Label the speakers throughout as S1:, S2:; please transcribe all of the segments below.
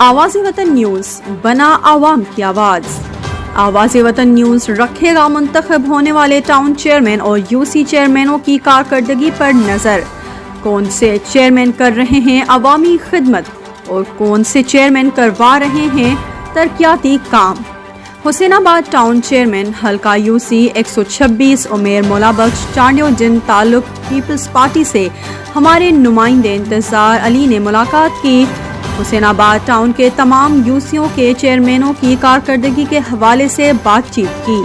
S1: आवाज़ वतन न्यूज़ बना आवाम की आवाज़। आवाज़ वतन न्यूज़ रखेगा मुंतखब होने वाले टाउन चेयरमैन और यूसी चेयरमैनों की कारकर्दगी पर नज़र। कौन से चेयरमैन कर रहे हैं अवामी खिदमत और कौन से चेयरमैन करवा रहे हैं तरक्याती काम। हुसैनाबाद टाउन चेयरमैन हल्का यूसी 126 उमेर मौला बख्श चांडियो जिन ताल्लुक पीपल्स पार्टी से हमारे नुमाइंदे इंतज़ार अली ने मुलाकात की। हुसैनाबाद टाउन के तमाम यूसीओं के चेयरमैनों की कारकर्दगी के हवाले से बातचीत की।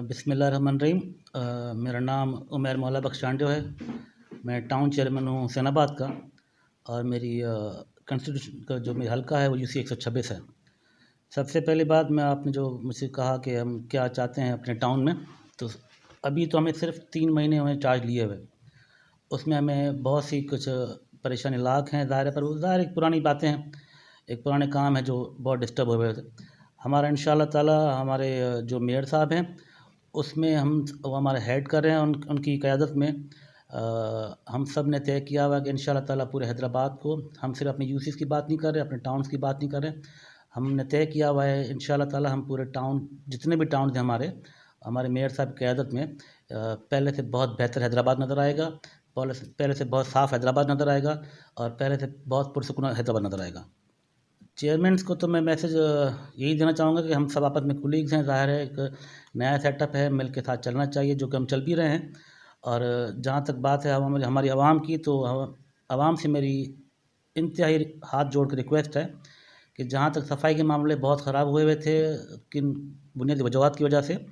S2: बिस्मिल्लाहिर्रहमानिर्रहीम। मेरा नाम उमैर मौला बख्श चांडियो है। मैं टाउन चेयरमैन हूँ हुसैनाबाद का और मेरी कंस्टिट्यूशन का जो मेरा हल्का है वो यूसी 126 है। सबसे पहली बात, मैं आपने जो मुझसे कहा कि हम क्या चाहते हैं अपने टाउन में, तो अभी तो हमें सिर्फ 3 महीने हुए चार्ज लिए हुए। उसमें हमें बहुत सी कुछ परेशानी लाख हैं, ज़ाहिर है, पर वो ज़ाहिर एक पुरानी बातें हैं, एक पुराने काम है जो बहुत डिस्टर्ब हुए थे। हमारा इंशाअल्लाह ताला हमारे जो मेयर साहब हैं उसमें वो हमारे हेड कर रहे हैं, उनकी क़यादत में हम सब ने तय किया हुआ कि इंशाअल्लाह ताला पूरे हैदराबाद को, हम सिर्फ अपने यूसीज़ की बात नहीं कर रहे, अपने टाउन्स की बात नहीं कर रहे, हमने तय किया हुआ है इंशाअल्लाह ताला हम पूरे टाउन, जितने भी टाउन हैं हमारे मेयर साहब की क़यादत में पहले से बहुत बेहतर हैदराबाद नज़र आएगा, पहले से बहुत साफ़ हैदराबाद नज़र आएगा और पहले से बहुत पुरसुकून हैदराबाद नज़र आएगा। चेयरमैन्स को तो मैं मैसेज यही देना चाहूँगा कि हम सब आपस में कुलीग्स हैं, ज़ाहिर है एक नया सेटअप है, मिल के साथ चलना चाहिए, जो कि हम चल भी रहे हैं। और जहाँ तक बात है हमारी आवाम की, तो आवाम से मेरी इंतहाई हाथ जोड़ के रिक्वेस्ट है कि जहाँ तक सफाई के मामले बहुत ख़राब हुए थे किन बुनियादी वजूहात की वजह से,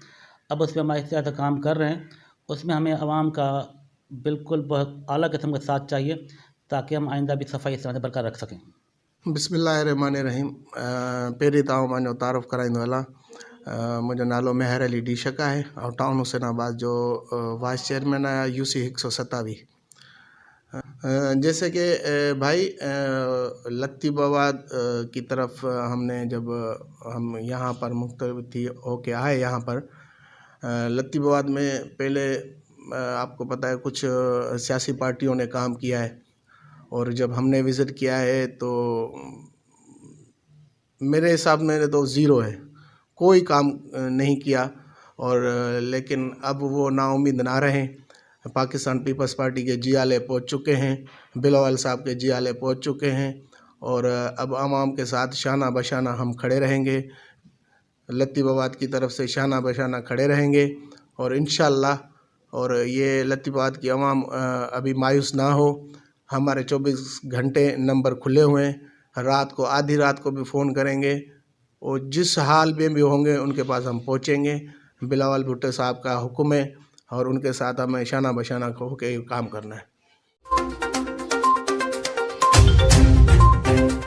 S2: अब उस पर हम आहिस्ता आहिस्ता काम कर रहे हैं। उसमें हमें आवाम का बिल्कुल बहुत आला किस्म का साथ चाहिए ताकि हम आइंदा भी सफाई इस तरह से बरकरार रख सकें।
S3: बिस्मिल्लाहिर्रहमानिर्रहीम। पहिरीं तव्हां मुंहिंजो तारुफ़ कराईंदो हलां। मुंहिंजो नालो मेहर अली डी शका आहे और टाउन हुसैनाबाद जो वाइस चेयरमैन आहियां यूसी 127। जैसे कि भाई लतीफ़ाबाद की तरफ हमने जब हम यहाँ पर मुख्तलिफ थी होके आए यहाँ पर लतीफ़ाबाद में पहले आपको पता है कुछ सियासी पार्टियों ने काम किया है और जब हमने विज़िट किया है तो मेरे हिसाब में तो ज़ीरो है, कोई काम नहीं किया। और लेकिन अब वो नाउम्मीद ना रहें, पाकिस्तान पीपल्स पार्टी के जियाले पहुंच चुके हैं, बिलावल साहब के जियाले पहुंच चुके हैं और अब आवाम के साथ शाना बशाना हम खड़े रहेंगे, लतीफ़ाबाद की तरफ से शाना बशाना खड़े रहेंगे और इंशाअल्लाह। और ये लतीफ़ाबाद की आवाम अभी मायूस ना हो, हमारे 24 घंटे नंबर खुले हुए हैं, रात को आधी रात को भी फ़ोन करेंगे और जिस हाल में भी होंगे उनके पास हम पहुँचेंगे। बिलावल भुट्टो साहब का हुक्म है और उनके साथ हमें शाना बशाना होकर काम करना है।